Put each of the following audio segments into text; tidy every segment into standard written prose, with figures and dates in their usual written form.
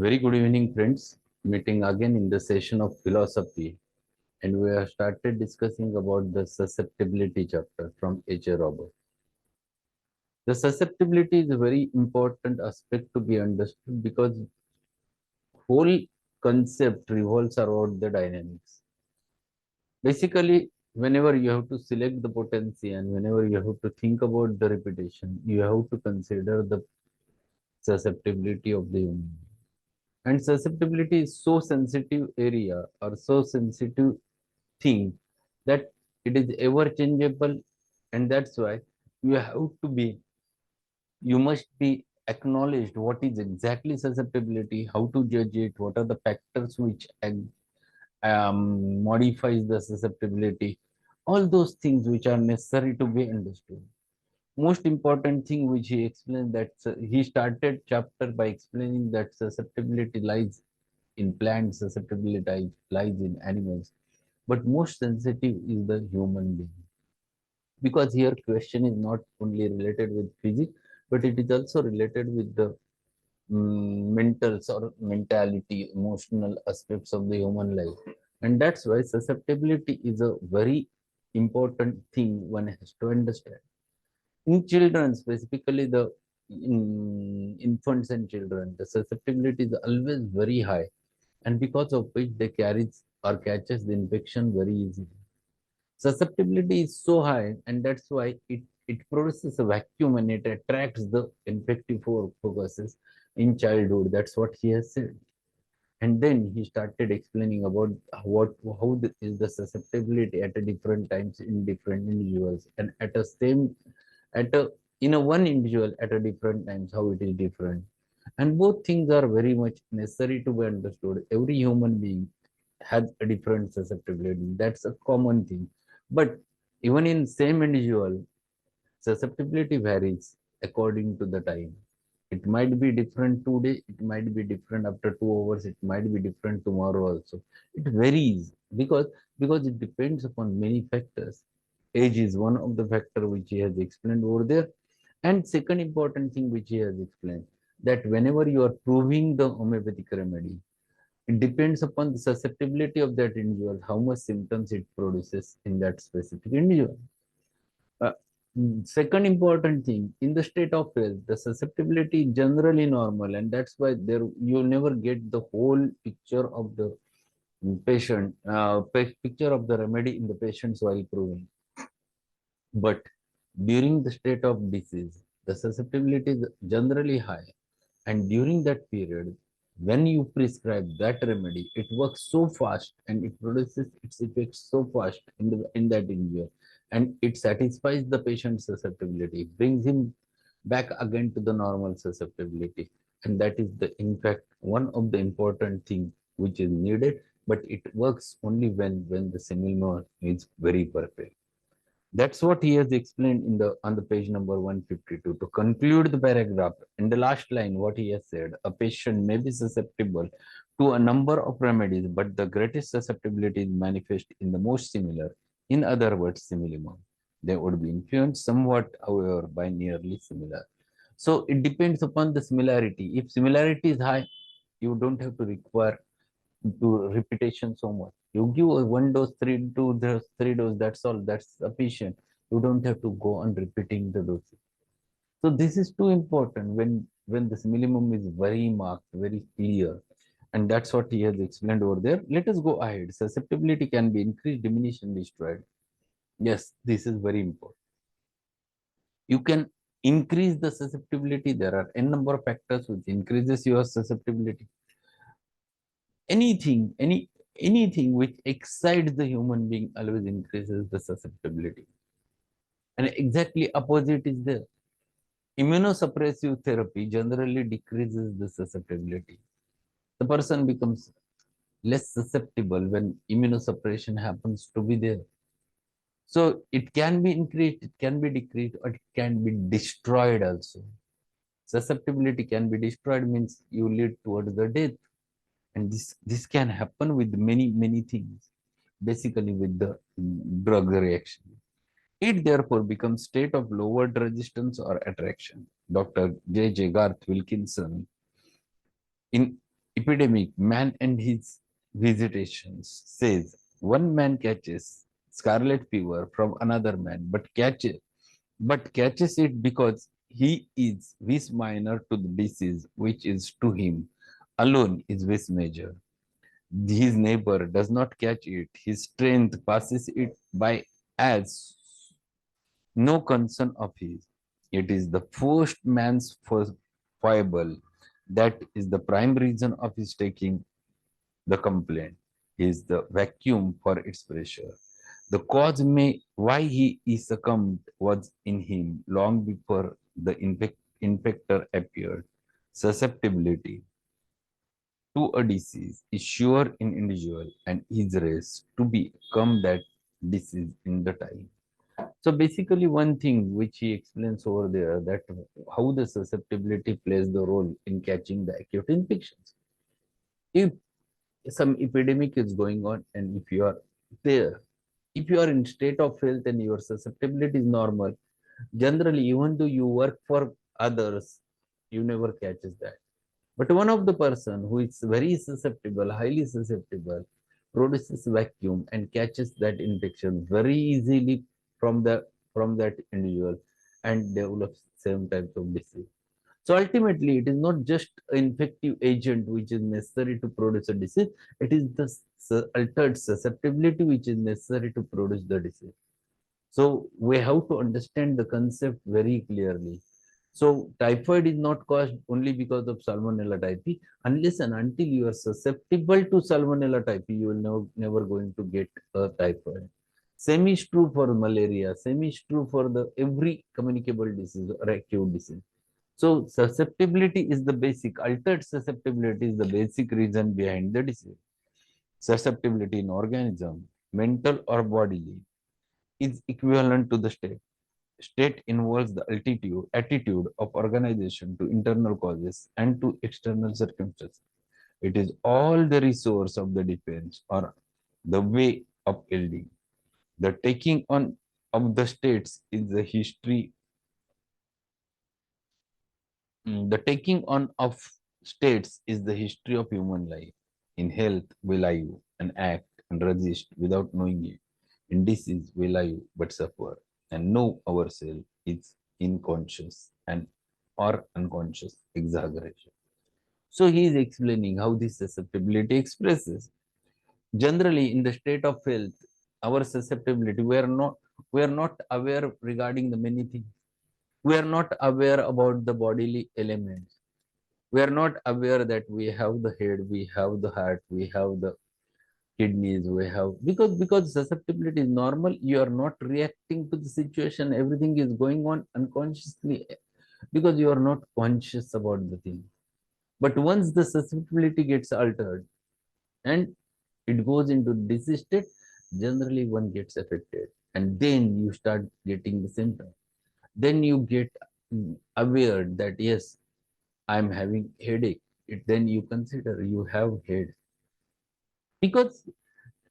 Very good evening, friends. Meeting again in the session of philosophy, and we have started discussing about the susceptibility chapter from H.A. Robert. The susceptibility is a very important aspect to be understood because whole concept revolves around the dynamics. Basically, whenever you have to select the potency and whenever you have to think about the repetition, you have to consider the susceptibility of the human. And susceptibility is so sensitive area or so sensitive thing that it is ever changeable, and that's why you have to be you must be acknowledged what is exactly susceptibility, how to judge it, what are the factors which modifies the susceptibility, all those things which are necessary to be understood. Most important thing which he explained, that he started chapter by explaining that susceptibility lies in plants, susceptibility lies in animals, but most sensitive is the human being. Because here question is not only related with physics, but it is also related with the mentals or mentality, emotional aspects of the human life. And that's why susceptibility is a very important thing one has to understand. In children, specifically the infants and children, the susceptibility is always very high, and because of which they carry or catches the infection very easily. Susceptibility is so high, and that's why it produces a vacuum and it attracts the infective focuses in childhood. That's what he has said. And then he started explaining about is the susceptibility at a different times in different individuals, and at a same at a in a one individual at a different times how it is different. And both things are very much necessary to be understood. Every human being has a different susceptibility. That's a common thing. But even in same individual, susceptibility varies according to the time. It might be different today, it might be different after 2 hours, it might be different tomorrow also. It varies because it depends upon many factors. Age is one of the factor which he has explained over there. And second important thing which he has explained, that whenever you are proving the homeopathic remedy, it depends upon the susceptibility of that individual, how much symptoms it produces in that specific individual. Uh, Second important thing, in the state of health, the susceptibility is generally normal, and that's why there you never get the whole picture of the patient, picture of the remedy in the patients while proving. But during the state of disease, the susceptibility is generally high, and during that period, when you prescribe that remedy, it works so fast and it produces its effects so fast in that individual, and it satisfies the patient's susceptibility, brings him back again to the normal susceptibility. And that is the in fact one of the important thing which is needed, but it works only when the similmor is very perfect. That's what he has explained in the on the page number 152. To conclude the paragraph, in the last line, what he has said, a patient may be susceptible to a number of remedies, but the greatest susceptibility is manifest in the most similar. In other words, similar. They would be influenced somewhat, however, by nearly similar. So it depends upon the similarity. If similarity is high, you don't have to require do repetition so much. You give one dose, three dose, that's all, that's sufficient. You don't have to go on repeating the doses. So this is too important when this minimum is very marked, very clear. And that's what he has explained over there. Let us go ahead. Susceptibility can be increased, diminished, and destroyed. Yes, this is very important. You can increase the susceptibility. There are n number of factors which increases your susceptibility. Anything which excites the human being always increases the susceptibility, and exactly opposite is there. Immunosuppressive therapy generally decreases the susceptibility. The person becomes less susceptible when immunosuppression happens to be there. So it can be increased, it can be decreased, or it can be destroyed also. Susceptibility can be destroyed means you lead towards the death, and this can happen with many things, basically with the drug reaction. It therefore becomes state of lowered resistance or attraction. Dr. J. Garth Wilkinson, in epidemic, man and his visitations, says one man catches scarlet fever from another man, but catches it because he is vis minor to the disease, which is to him alone is vis major. His neighbor does not catch it. His strength passes it by as no concern of his. It is the first man's first foible that is the prime reason of his taking the complaint. Is the vacuum for its pressure. The cause may why he is succumbed was in him long before the infector appeared. Susceptibility to a disease is sure in individual and is raised to become that disease in the time. So basically, one thing which he explains over there that how the susceptibility plays the role in catching the acute infections. If some epidemic is going on and if you are there, if you are in state of health and your susceptibility is normal, generally, even though you work for others, you never catches that. But one of the person who is very susceptible, highly susceptible, produces vacuum and catches that infection very easily from the from that individual and develops same types of disease. So ultimately, it is not just an infective agent which is necessary to produce a disease, it is the altered susceptibility which is necessary to produce the disease. So we have to understand the concept very clearly. So typhoid is not caused only because of Salmonella typhi. Unless and until you are susceptible to Salmonella typhi, you will never going to get a typhoid. Same is true for malaria. Same is true for the every communicable disease or acute disease. So susceptibility is the basic, altered susceptibility is the basic reason behind the disease. Susceptibility in organism, mental or bodily, is equivalent to the state. State involves the attitude of organization to internal causes and to external circumstances. It is all the resource of the defense or the way of yielding. The taking on of the states is the history. The taking on of states is the history of human life. In health, we live and act and resist without knowing it. In disease, we live but suffer and know ourselves is unconscious and or unconscious exaggeration. So he is explaining how this susceptibility expresses. Generally, in the state of health, our susceptibility, we are not aware regarding the many things. We are not aware about the bodily elements. We are not aware that we have the head, we have the heart, we have the kidneys, we have because susceptibility is normal. You are not reacting to the situation. Everything is going on unconsciously because you are not conscious about the thing. But once the susceptibility gets altered and it goes into disease state, generally one gets affected, and then you start getting the symptom. Then you get aware that yes, I'm having headache. Then you consider you have head because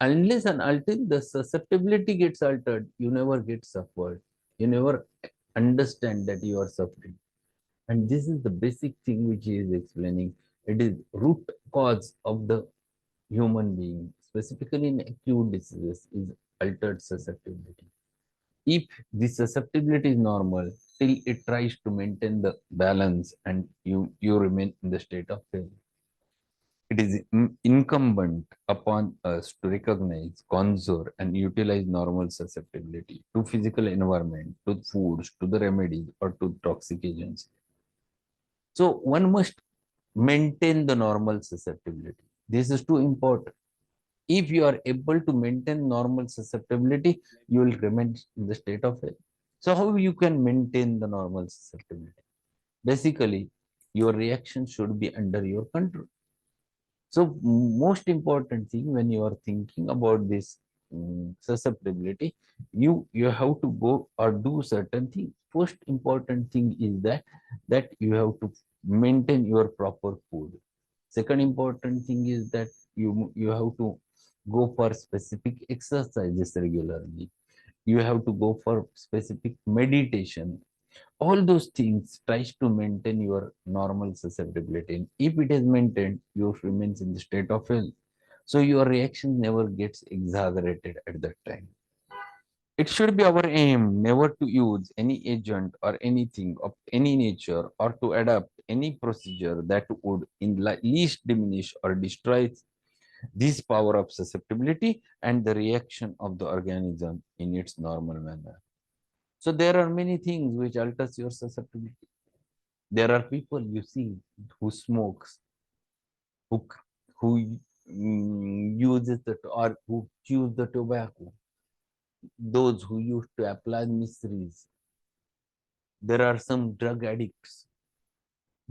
unless and until the susceptibility gets altered, you never get suffered. You never understand that you are suffering. And this is the basic thing which he is explaining. It is root cause of the human being, specifically in acute diseases, is altered susceptibility. If the susceptibility is normal, till it tries to maintain the balance and you remain in the state of health. It is incumbent upon us to recognize, conserve, and utilize normal susceptibility to physical environment, to foods, to the remedies, or to toxic agents. So one must maintain the normal susceptibility. This is too important. If you are able to maintain normal susceptibility, you will remain in the state of health. So how you can maintain the normal susceptibility? Basically, your reaction should be under your control. So most important thing when you are thinking about this susceptibility, you have to go or do certain things. First important thing is that you have to maintain your proper food. Second important thing is that you have to go for specific exercises regularly. You have to go for specific meditation. All those things tries to maintain your normal susceptibility. And if it is maintained, you remains in the state of health. So your reaction never gets exaggerated at that time. It should be our aim never to use any agent or anything of any nature or to adapt any procedure that would in least diminish or destroy this power of susceptibility and the reaction of the organism in its normal manner. So there are many things which alters your susceptibility. There are people you see who smokes, who uses the or who chews the tobacco, those who used to apply mysteries. There are some drug addicts.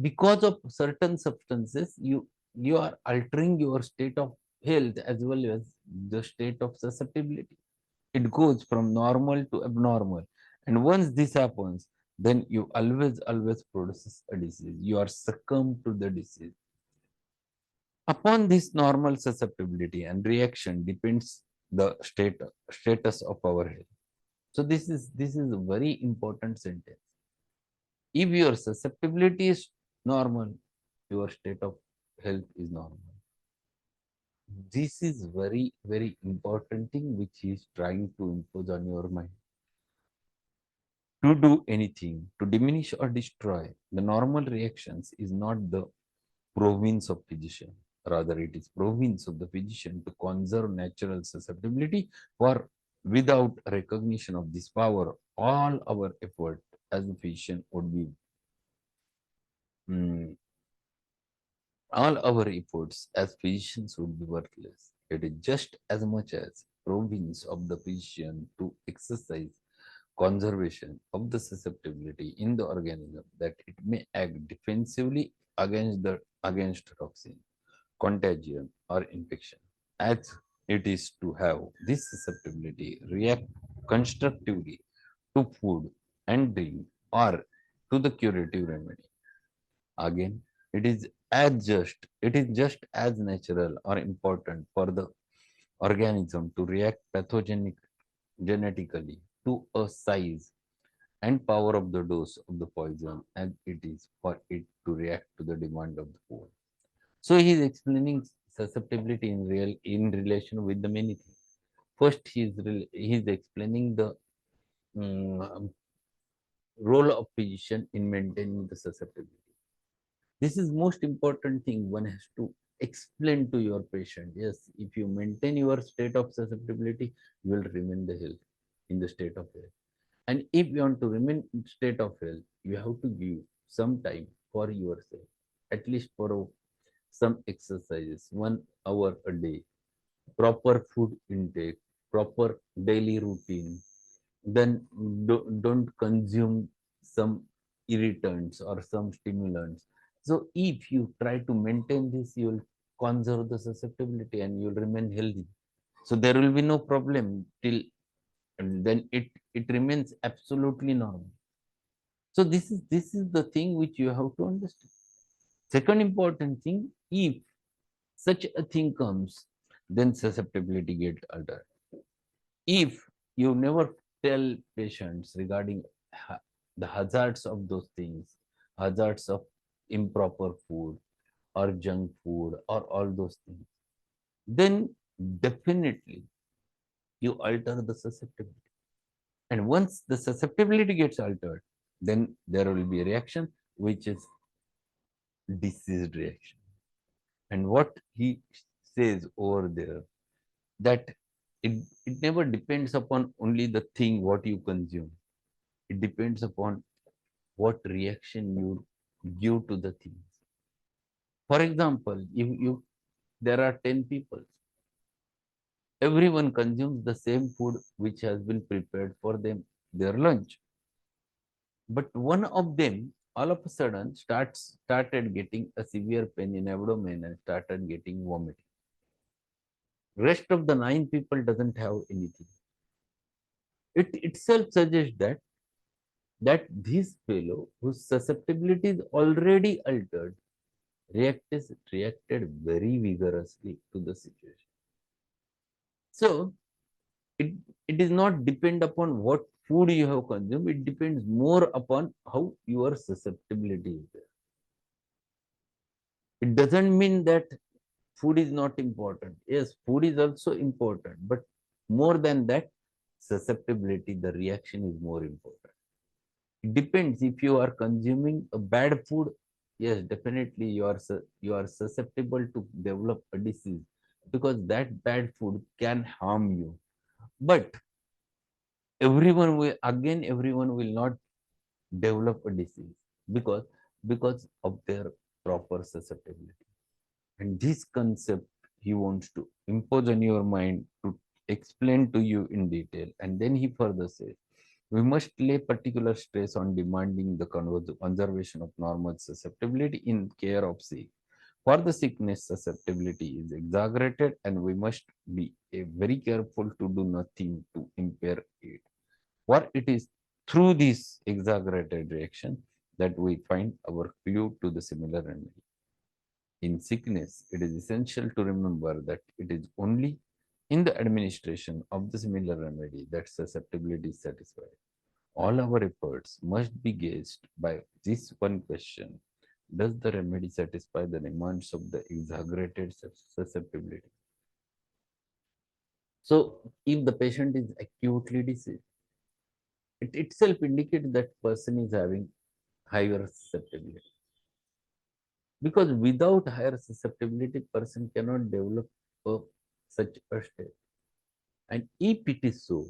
Because of certain substances, you are altering your state of health as well as the state of susceptibility. It goes from normal to abnormal. And once this happens, then you always produces a disease. You are succumb to the disease. Upon this normal susceptibility and reaction depends the status of our health. So this is a very important sentence. If your susceptibility is normal, your state of health is normal. This is very important thing which he is trying to impose on your mind. To do anything, to diminish or destroy the normal reactions is not the province of physician. Rather, it is province of the physician to conserve natural susceptibility, for without recognition of this power, all our effort as a physician would be mm, all our efforts as physicians would be worthless. It is just as much as province of the physician to exercise conservation of the susceptibility in the organism that it may act defensively against toxin, contagion, or infection, as it is to have this susceptibility react constructively to food and drink or to the curative remedy. Again, it is just as natural or important for the organism to react pathogenic genetically to a size and power of the dose of the poison as it is for it to react to the demand of the food. So he is explaining susceptibility in relation with the many things. First, he is explaining the um, role of physician in maintaining the susceptibility. This is most important thing one has to explain to your patient. Yes, if you maintain your state of susceptibility, you will remain the health in the state of health. And if you want to remain in state of health, you have to give some time for yourself, at least for some exercises, 1 hour a day, proper food intake, proper daily routine. Then don't consume some irritants or some stimulants. So if you try to maintain this, you will conserve the susceptibility and you will remain healthy. So there will be no problem till and then it remains absolutely normal. So this is the thing which you have to understand. Second important thing, if such a thing comes, then susceptibility get altered. If you never tell patients regarding the hazards of those things, hazards of improper food or junk food or all those things, then definitely you alter the susceptibility. And once the susceptibility gets altered, then there will be a reaction which is diseased reaction. And what he says over there, that it never depends upon only the thing what you consume. It depends upon what reaction you give to the things. For example, if you there are 10 people, everyone consumes the same food which has been prepared for them, their lunch. But one of them all of a sudden started getting a severe pain in abdomen and started getting vomiting. Rest of the 9 people doesn't have anything. It itself suggests that this fellow whose susceptibility is already altered reacted very vigorously to the situation. So it, it is not depend upon what food you have consumed, it depends more upon how your susceptibility is there. It doesn't mean that food is not important. Yes, food is also important, but more than that, susceptibility, the reaction is more important. It depends. If you are consuming a bad food, yes, definitely you are susceptible to develop a disease because that bad food can harm you. But everyone will not develop a disease because of their proper susceptibility. And this concept he wants to impose on your mind to explain to you in detail. And then he further says, we must lay particular stress on demanding the conservation of normal susceptibility in care of sick. For the sickness, susceptibility is exaggerated, and we must be very careful to do nothing to impair it. For it is through this exaggerated reaction that we find our clue to the similar remedy. In sickness, it is essential to remember that it is only in the administration of the similar remedy that susceptibility is satisfied. All our efforts must be gauged by this one question: does the remedy satisfy the demands of the exaggerated susceptibility? So, if the patient is acutely diseased, it itself indicates that person is having higher susceptibility. Because without higher susceptibility, person cannot develop a, such a state. And if it is so,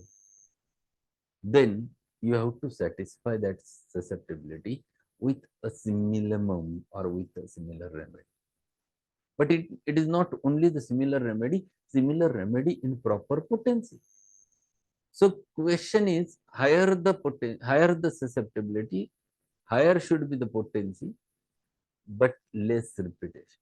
then you have to satisfy that susceptibility with a similar mum or with a similar remedy. But it is not only the similar remedy in proper potency. So question is higher the susceptibility, higher should be the potency, but less repetition.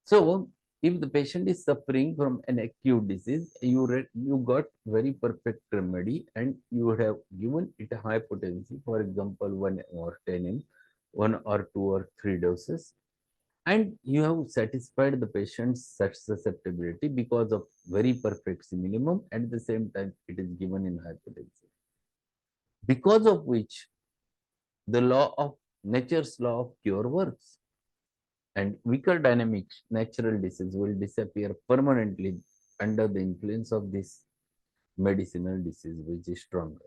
So if the patient is suffering from an acute disease, you got very perfect remedy and you would have given it a high potency, for example, 1 or 10 m, 1 or 2 or 3 doses, and you have satisfied the patient's susceptibility because of very perfect minimum. At the same time, it is given in high potency. Because of which the law of nature's law of cure works. And weaker dynamics, natural disease will disappear permanently under the influence of this medicinal disease, which is stronger.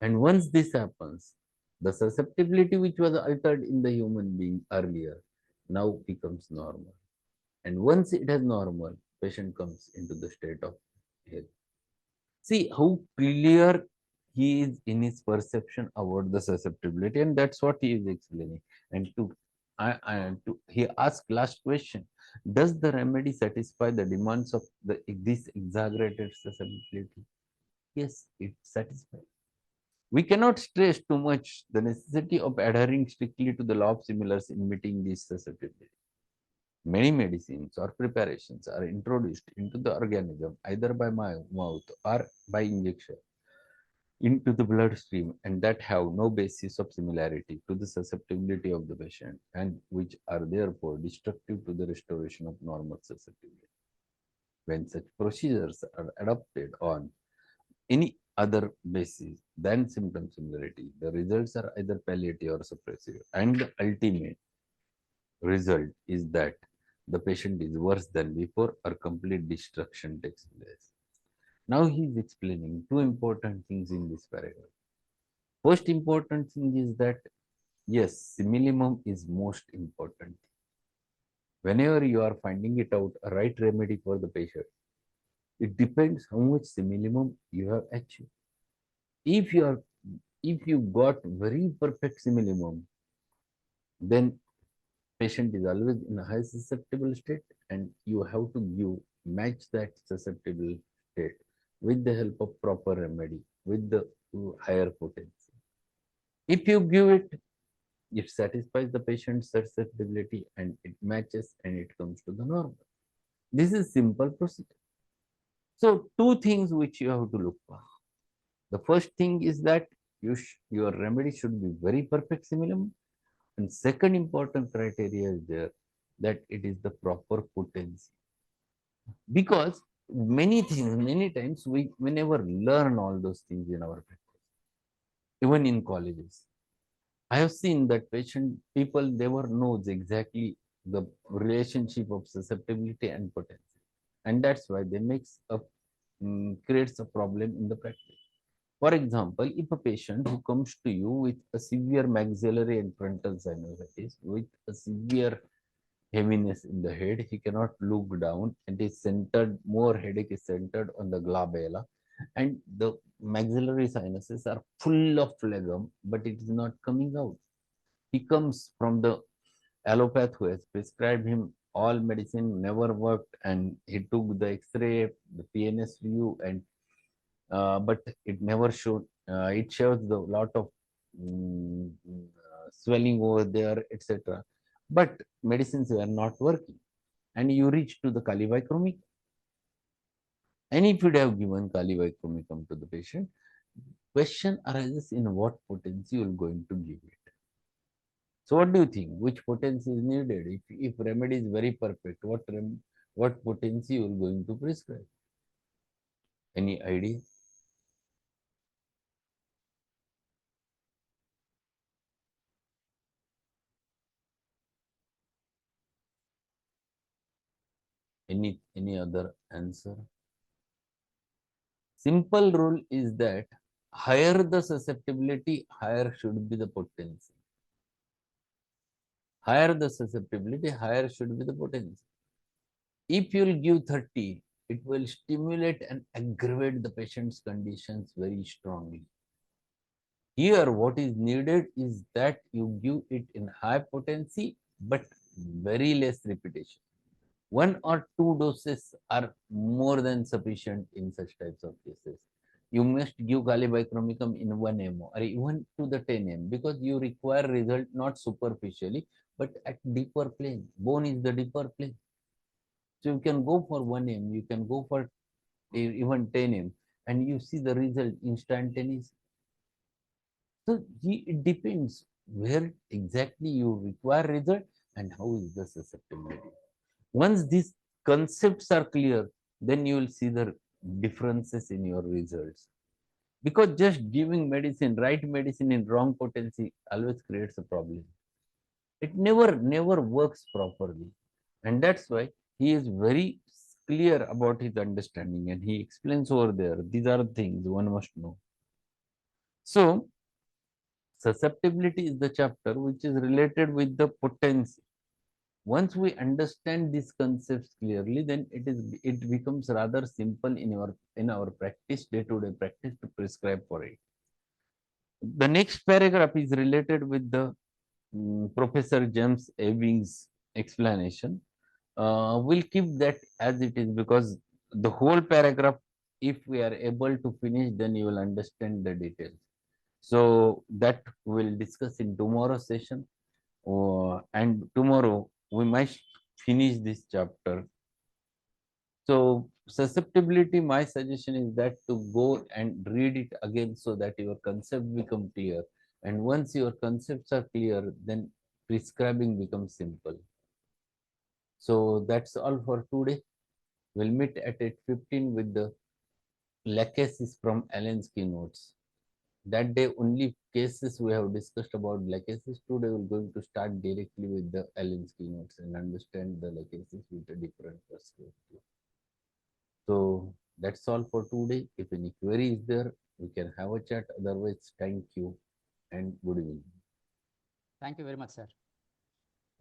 And once this happens, the susceptibility which was altered in the human being earlier now becomes normal. And once it is normal, patient comes into the state of health. See how clear he is in his perception about the susceptibility, and that's what he is explaining. And he asked last question: does the remedy satisfy the demands of this exaggerated susceptibility? Yes, it satisfies. We cannot stress too much the necessity of adhering strictly to the law of similars in meeting this susceptibility. Many medicines or preparations are introduced into the organism either by mouth or by injection into the bloodstream and that have no basis of similarity to the susceptibility of the patient and which are therefore destructive to the restoration of normal susceptibility. When such procedures are adopted on any other basis than symptom similarity, the results are either palliative or suppressive, and the ultimate result is that the patient is worse than before or complete destruction takes place. Now he is explaining two important things in this paragraph. First important thing is that yes, minimum is most important. Whenever you are finding it out, a right remedy for the patient, it depends how much minimum you have achieved. If you are, if you got very perfect minimum, then patient is always in a high susceptible state, and you have to match that susceptible state with the help of proper remedy with the higher potency. If you give it, it satisfies the patient's susceptibility and it matches and it comes to the normal. This is simple procedure. So two things which you have to look for. The first thing is that your remedy should be very perfect minimum, and second important criteria is there that it is the proper potency. Because many things, many times we never learn all those things in our practice, even in colleges. I have seen that people never knows exactly the relationship of susceptibility and potency, and that's why they creates a problem in the practice. For example, if a patient who comes to you with a severe maxillary and frontal sinusitis, with a severe heaviness in the head, he cannot look down, and is centered, more headache is centered on the glabella, and the maxillary sinuses are full of phlegm, but it is not coming out. He comes from the allopath who has prescribed him all medicine, never worked, and he took the X-ray, the PNS view, and but it never showed. It shows the lot of swelling over there, etc. But medicines were not working, and you reach to the Kalivicromicum. And if you have given Kalivicromicum to the patient, question arises in what potency you are going to give it. So what do you think? Which potency is needed? If remedy is very perfect, what potency you are going to prescribe? Any idea? Any other answer? Simple rule is that higher the susceptibility, higher should be the potency. Higher the susceptibility, higher should be the potency. If you will give 30, it will stimulate and aggravate the patient's conditions very strongly. Here, what is needed is that you give it in high potency, but very less repetition. 1 or 2 doses are more than sufficient in such types of cases. You must give Galibicromicum in 1 mO or even to the 10 ml because you require result not superficially but at deeper plane. Bone is the deeper plane. So you can go for 1 ml, you can go for even 10 ml, and you see the result instantaneous. So it depends where exactly you require result and how is the susceptibility. Once these concepts are clear, then you will see the differences in your results. Because just giving medicine, right medicine in wrong potency always creates a problem. It never works properly. And that's why he is very clear about his understanding and he explains over there. These are things one must know. So, susceptibility is the chapter which is related with the potency. Once we understand these concepts clearly, then it becomes rather simple in our practice, day-to-day practice, to prescribe for it. The next paragraph is related with the Professor James Ewing's explanation. We'll keep that as it is because the whole paragraph, if we are able to finish, then you will understand the details. So that we'll discuss in tomorrow's session. And tomorrow we might finish this chapter. So susceptibility, my suggestion is that to go and read it again so that your concept become clear. And once your concepts are clear, then prescribing becomes simple. So that's all for today. We'll meet at 8:15 with the lachesis from Allen's keynotes. That day only cases we have discussed about lachesis. Today we're going to start directly with the Allen's keynotes and understand the lachesis with a different perspective. So that's all for today. If any query is there, we can have a chat. Otherwise, thank you and good evening. Thank you very much, sir.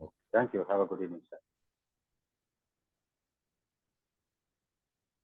Okay. Thank you. Have a good evening, sir.